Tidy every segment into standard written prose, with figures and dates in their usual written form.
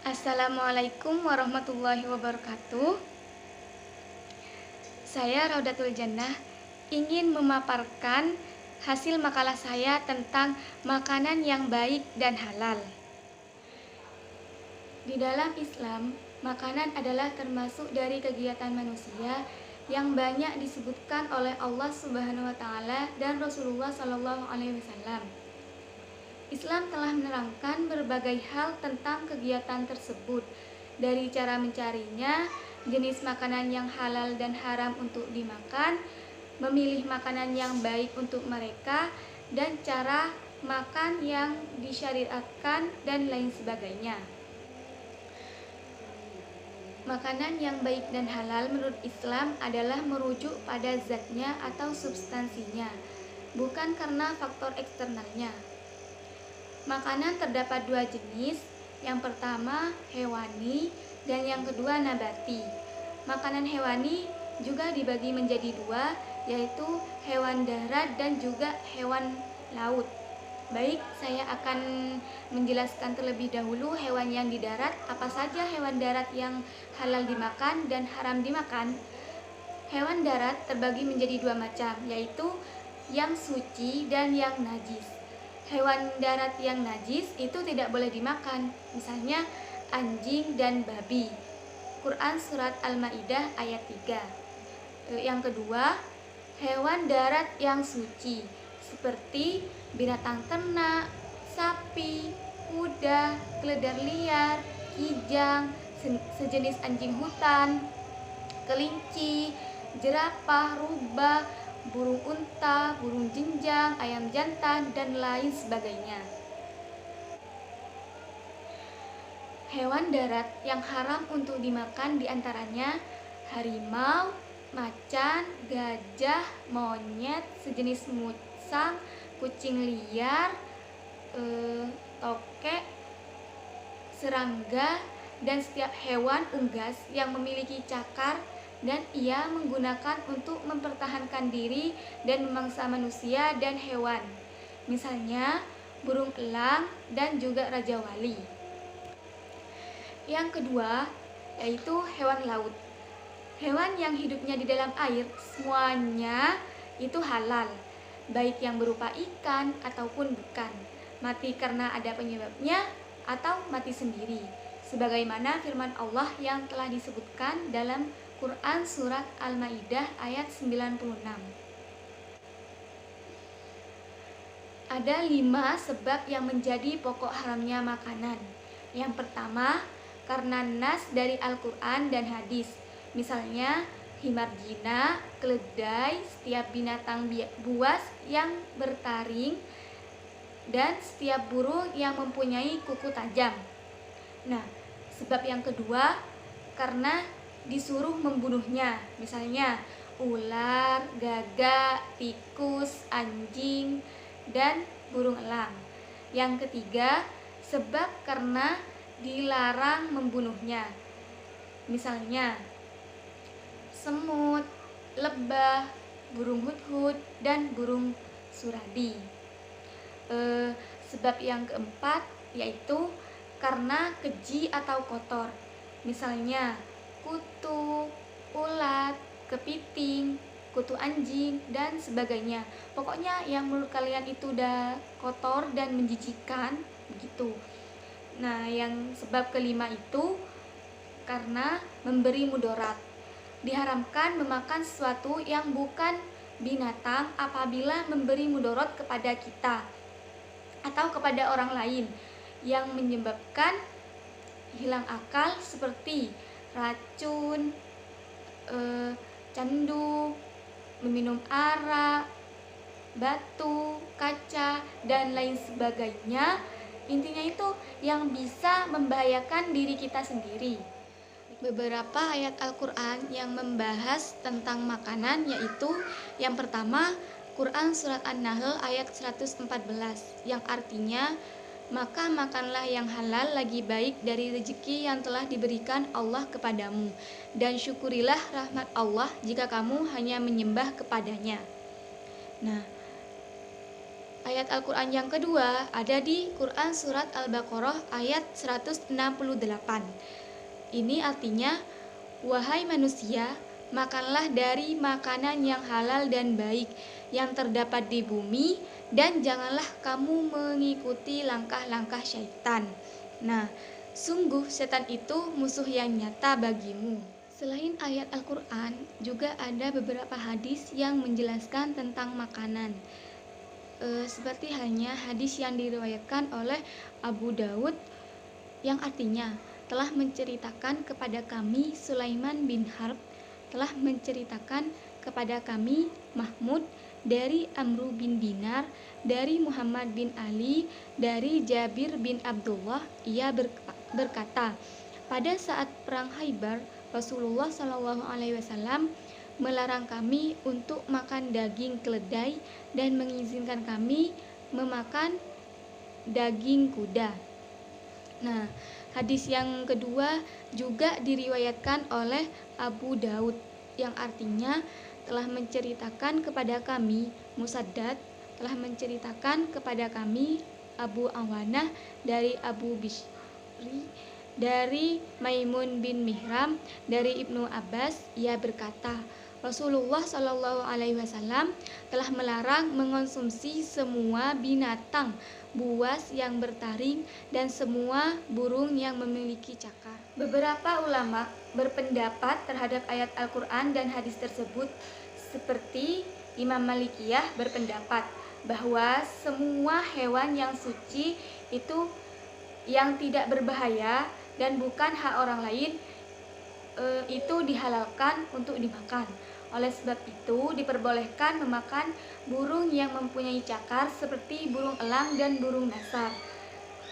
Assalamualaikum warahmatullahi wabarakatuh. Saya Raudatul Jannah ingin memaparkan hasil makalah saya tentang makanan yang baik dan halal. Di dalam Islam, makanan adalah termasuk dari kegiatan manusia yang banyak disebutkan oleh Allah Subhanahu wa taala dan Rasulullah Shallallahu alaihi wasallam. Islam telah menerangkan berbagai hal tentang kegiatan tersebut, dari cara mencarinya, jenis makanan yang halal dan haram untuk dimakan, memilih makanan yang baik untuk mereka, dan cara makan yang disyariatkan dan lain sebagainya. Makanan yang baik dan halal menurut Islam adalah merujuk pada zatnya atau substansinya, bukan karena faktor eksternalnya. Makanan terdapat dua jenis, yang pertama hewani dan yang kedua nabati. Makanan hewani juga dibagi menjadi dua, yaitu hewan darat dan juga hewan laut. Baik, saya akan menjelaskan terlebih dahulu hewan yang di darat. Apa saja hewan darat yang halal dimakan dan haram dimakan? Hewan darat terbagi menjadi dua macam, yaitu yang suci dan yang najis. Hewan darat yang najis itu tidak boleh dimakan, misalnya anjing dan babi. Quran Surat Al-Ma'idah ayat 3. Yang kedua, hewan darat yang suci, seperti binatang ternak, sapi, kuda, keledai liar, kijang, sejenis anjing hutan, kelinci, jerapah, rubah, burung unta, burung jenjang, ayam jantan, dan lain sebagainya. Hewan darat yang haram untuk dimakan diantaranya harimau, macan, gajah, monyet, sejenis musang, kucing liar, tokek, serangga, dan setiap hewan unggas yang memiliki cakar dan ia menggunakan untuk mempertahankan diri dan memangsa manusia dan hewan, misalnya burung elang dan juga raja wali. Yang kedua yaitu hewan laut. Hewan yang hidupnya di dalam air semuanya itu halal, baik yang berupa ikan ataupun bukan, mati karena ada penyebabnya atau mati sendiri, sebagaimana firman Allah yang telah disebutkan dalam Quran Surat Al-Ma'idah ayat 96. Ada 5 sebab yang menjadi pokok haramnya makanan. Yang pertama, karena nas dari Al-Quran dan hadis. Misalnya, himar jina, keledai, setiap binatang buas yang bertaring, dan setiap burung yang mempunyai kuku tajam. Nah, sebab yang kedua, karena disuruh membunuhnya, misalnya ular, gagak, tikus, anjing, dan burung elang. Yang ketiga, sebab karena dilarang membunuhnya, misalnya semut, lebah, burung hudhud, dan burung surabi. Sebab yang keempat yaitu karena keji atau kotor, misalnya kutu, ulat, kepiting, kutu anjing, dan sebagainya. Pokoknya yang menurut kalian itu udah kotor dan menjijikan, begitu. Nah, yang sebab kelima itu karena memberi mudarat. Diharamkan memakan sesuatu yang bukan binatang apabila memberi mudarat kepada kita atau kepada orang lain yang menyebabkan hilang akal, seperti racun, candu, meminum arak, batu, kaca, dan lain sebagainya. Intinya itu yang bisa membahayakan diri kita sendiri. Beberapa ayat Al-Quran yang membahas tentang makanan yaitu yang pertama, Quran Surat An-Nahl ayat 114, yang artinya, maka makanlah yang halal lagi baik dari rezeki yang telah diberikan Allah kepadamu, dan syukurilah rahmat Allah jika kamu hanya menyembah kepadanya. Nah, Ayat Al-Quran yang kedua ada di Quran Surat Al-Baqarah ayat 168. Ini artinya, wahai manusia, makanlah dari makanan yang halal dan baik yang terdapat di bumi, dan janganlah kamu mengikuti langkah-langkah syaitan. Nah, sungguh setan itu musuh yang nyata bagimu. Selain ayat Al-Quran, juga ada beberapa hadis yang menjelaskan tentang makanan. Seperti halnya hadis yang diriwayatkan oleh Abu Daud yang artinya, telah menceritakan kepada kami Sulaiman bin Harb, telah menceritakan kepada kami Mahmud dari Amru bin Dinar, dari Muhammad bin Ali, dari Jabir bin Abdullah. Ia berkata, pada saat perang Khaybar, Rasulullah SAW melarang kami untuk makan daging keledai dan mengizinkan kami memakan daging kuda. Nah, hadis yang kedua juga diriwayatkan oleh Abu Daud yang artinya, telah menceritakan kepada kami Musaddad, telah menceritakan kepada kami Abu Awanah dari Abu Bishri, dari Maimun bin Mihram, dari Ibnu Abbas. Ia berkata, Rasulullah SAW telah melarang mengonsumsi semua binatang buas yang bertaring dan semua burung yang memiliki cakar. Beberapa ulama berpendapat terhadap ayat Al-Quran dan hadis tersebut, seperti Imam Malikiyah berpendapat bahwa semua hewan yang suci itu yang tidak berbahaya dan bukan hak orang lain itu dihalalkan untuk dimakan. Oleh sebab itu diperbolehkan memakan burung yang mempunyai cakar seperti burung elang dan burung dasar.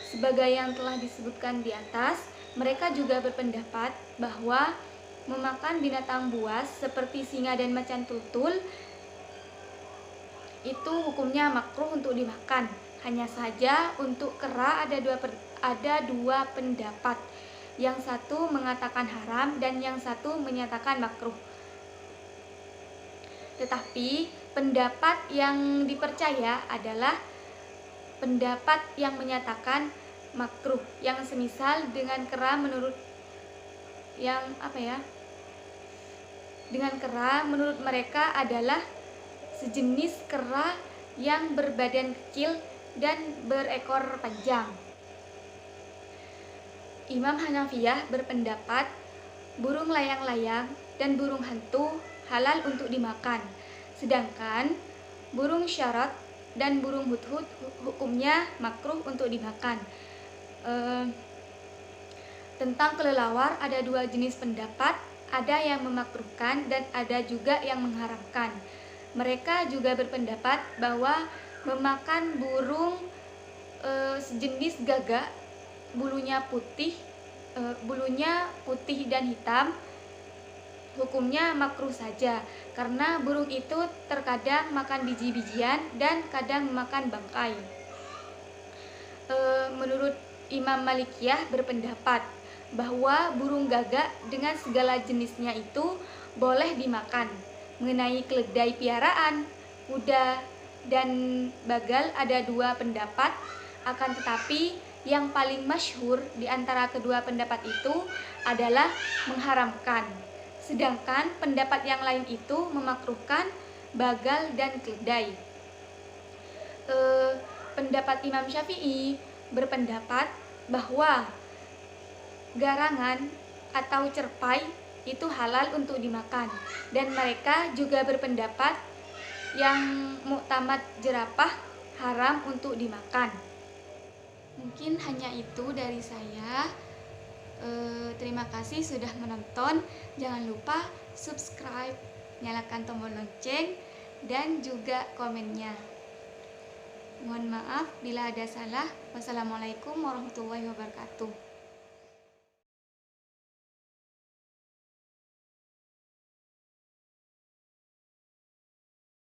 Sebagai yang telah disebutkan di atas, mereka juga berpendapat bahwa memakan binatang buas seperti singa dan macan tutul itu hukumnya makruh untuk dimakan. Hanya saja untuk kera ada dua pendapat. Yang satu mengatakan haram dan yang satu menyatakan makruh. Tetapi pendapat yang dipercaya adalah pendapat yang menyatakan makruh, yang semisal dengan kera menurut menurut mereka adalah sejenis kera yang berbadan kecil dan berekor panjang. Imam Hanafiyah berpendapat burung layang-layang dan burung hantu halal untuk dimakan, sedangkan burung syarat dan burung hudhud hukumnya makruh untuk dimakan. Tentang kelelawar ada dua jenis pendapat, ada yang memakruhkan dan ada juga yang mengharamkan. Mereka juga berpendapat bahwa memakan burung sejenis gagak, bulunya putih dan hitam, hukumnya makruh saja, karena burung itu terkadang makan biji-bijian dan kadang memakan bangkai. Menurut Imam Malikiyah berpendapat bahwa burung gagak dengan segala jenisnya itu boleh dimakan. Mengenai keledai piaraan, kuda, dan bagal ada dua pendapat, akan tetapi yang paling masyhur di antara kedua pendapat itu adalah mengharamkan. Sedangkan pendapat yang lain itu memakruhkan bagal dan keledai. Pendapat Imam Syafi'i berpendapat bahwa garangan atau cerpai itu halal untuk dimakan, dan mereka juga berpendapat yang muktamad jerapah haram untuk dimakan. Mungkin hanya itu dari saya. Terima kasih sudah menonton. Jangan lupa subscribe, nyalakan tombol lonceng, dan juga komennya. Mohon maaf bila ada salah. Wassalamualaikum warahmatullahi wabarakatuh.